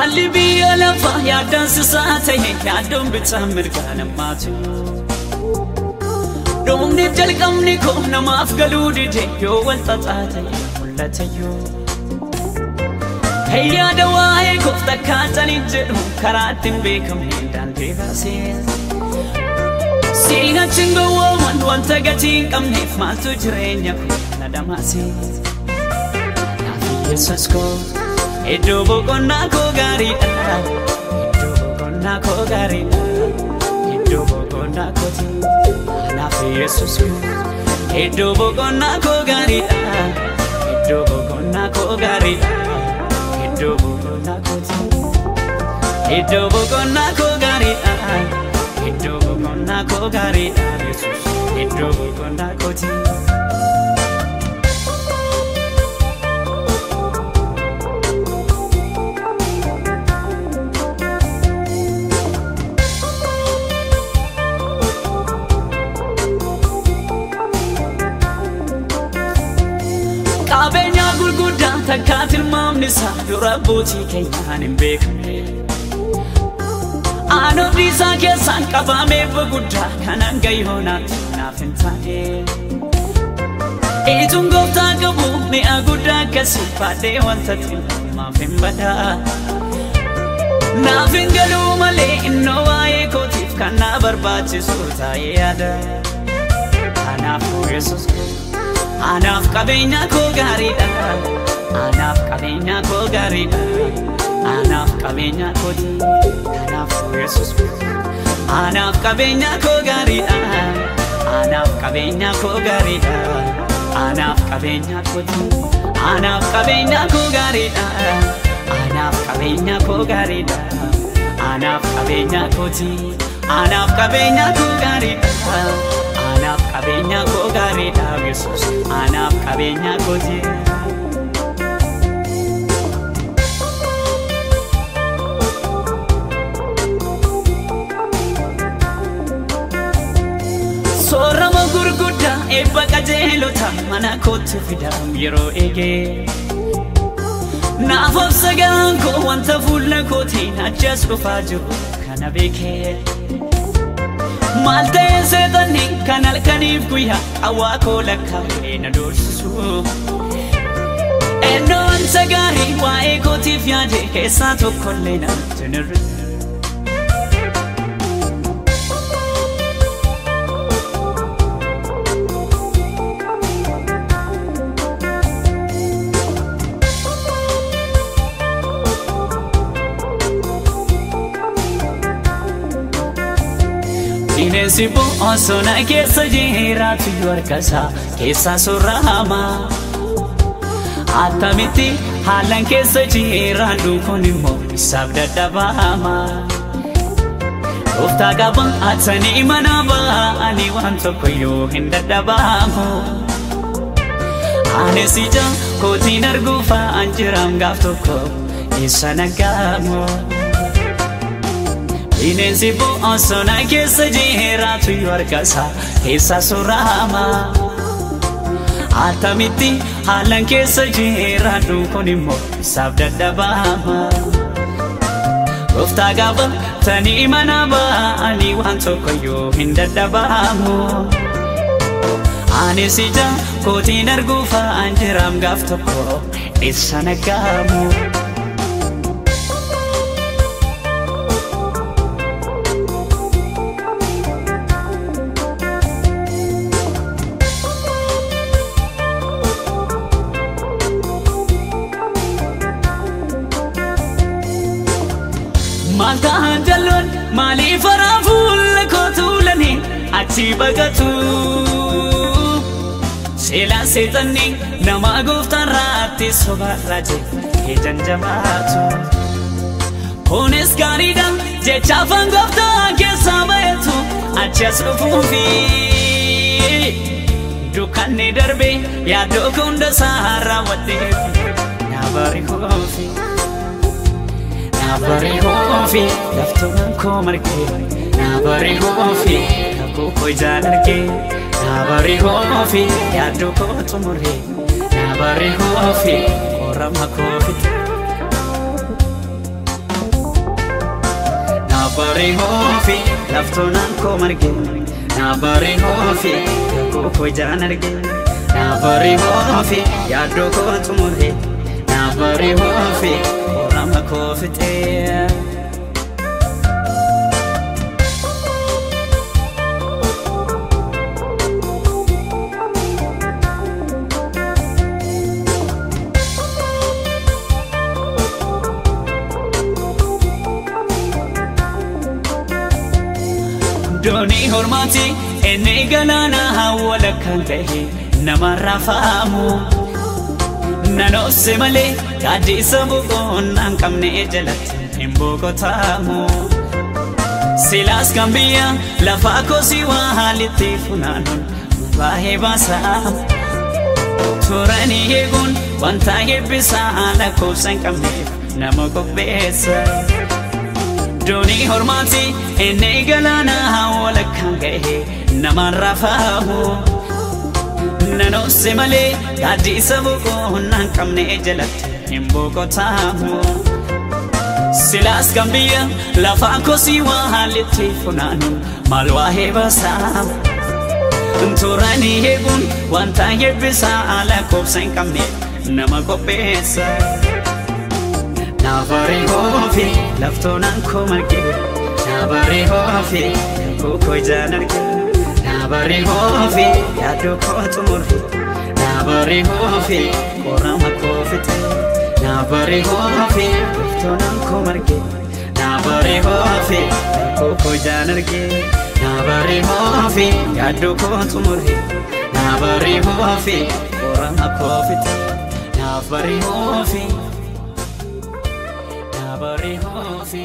Hali biya lafa ya dansa saate ya dumbi tsamir kana matu Domni jalqamni ko namaaf galuu dide yoo wal xaxaate mul'ata yoo Hayya dawaaye kofta kaatani jedhu karaattiin beekamne daandii baasee Siina chingoo wanta gatii hin qabneef maaltu jireenya na damaasee Naafi Yesuus koo Iddo boqonnaa koo gaariidha Iddo boqonnaa koo gaariidha Iddo boqonnaa kooti Anaaf Yesuus koo Iddo boqonnaa koo gaariidha Iddo boqonnaa koo gaariidha Iddo boqonnaa kooti Iddo boqonnaa koo gaariidha Iddo boqonnaa koo gaariidha Yesuus Iddo boqonnaa kooti Qabeenya gurguddaa takka tilmaamni isaa dura abbootii keenyaan hin beekamne Aanobni isaa keessaan qabamee guddaa kan hanga yoonaatti naaf hin taane Ituun gooftaa qabu mi'a guddaa akkasii baadhee wanta tilmaamaaf hin badaa Naaf hin galuu malee innoo waa'ee kootiif kan na barbaachisu taa'ee yaada Kanaafuu Yesuus Anaaf qabeenya koo gaariidha Anaaf qabeenya koo gaariidha Anaaf qabeenya kooti Kanaafuu Yesuus Anaaf qabeenya koo gaariidha Anaaf qabeenya koo gaariidha Anaaf qabeenya kooti Anaaf qabeenya koo gaariidha Anaaf qabeenya koo gaariidha Anaaf qabeenya kooti Anaaf qabeenya koo gaariidha Anaaf qabeenya koo gaariidha Yesuus Anaaf qabeenya kooti Soorama gurguddaa eebba qajeelota mana kootti fidam yeroo eegee Naaf obsa garaan koo wanta fuula kootiin achas dhufaa jiru kana beekee Maal ta'ee seexanni kan halkaniif guyyaa hawaa koo lakkaa'ee na doorsisu Ennoo wanta gaarii waa'ee kootiif yaade keessaa tokkollee natti hin hir'u Bineensi bosona keessa jiraatu yoo harkasaa keessa soorramaa Attamitti haalaan keessa jiraadhu kun immoo isaaf dadhabama Gooftaa qaba atanii mana ba'anii waan tokko yoo hin dadhabamu Anis ija kootiin arguufaan jiram gaaf tokko isa nagaamu Bineensi bosona keessa jiraatu yoo harkasaa keessa soorramaa Attamitti haalaan keessa jiraadhu kun immoo isaaf dadhabama Gooftaa qaba atanii mana ba'anii waan tokko yoo hin dadhabamu Anis ija kootiin arguufaan jiram gaaf tokko isa nagaamu Maltaan jalloon maaliif araafuulle kootulani achi baqatu Seelaan seexanni nama gooftaan raatti sobarra jedhe janjamaatu Kunis gaariidha jecha afaan gooftaa keessaa bayetu achi as dhufuufi Dukkanni darbe yaaddoo hunda isaa raawwadhee na bari'uufi Nabari'uufi laftumaan koo margee Nabari'uufi kakuu koo ijaan argee Nabari'uufi yaaddoo koo xumuree Nabari'uufi qorama koo fite bari hofi laftonan ko marge na bari hofi ko jaan arge na bari hofi yaado ko tumure na bari hofi orama ko fite Doni hormati ene galana hawala kantahe namarra faamu nano semale kadi sabugo nan kamne jalat imbogo tamu silas kambia lafa ko siwa halite funanon bahe basa turani hegun wanta hebisa ala ko sankamne namoko besa Doni hormati ene galana hawala kangahe namarra faamu nano semale kadi sabugo nan kamne jalat imbogo tamu silas kambia lafa ko siwa halite funanon malwa hebasa turani hegun wanta hebisa ala ko sankamne namako besa na bari hofi laftonan ko marge na bari hofi ko jaan arge na bari hofi yaado ko tumure na bari hofi orama ko fite na bari hofi laftonan ko marge na bari hofi ko jaan arge na bari hofi yaado ko tumure na bari hofi orama ko fite na bari hofi bari hofi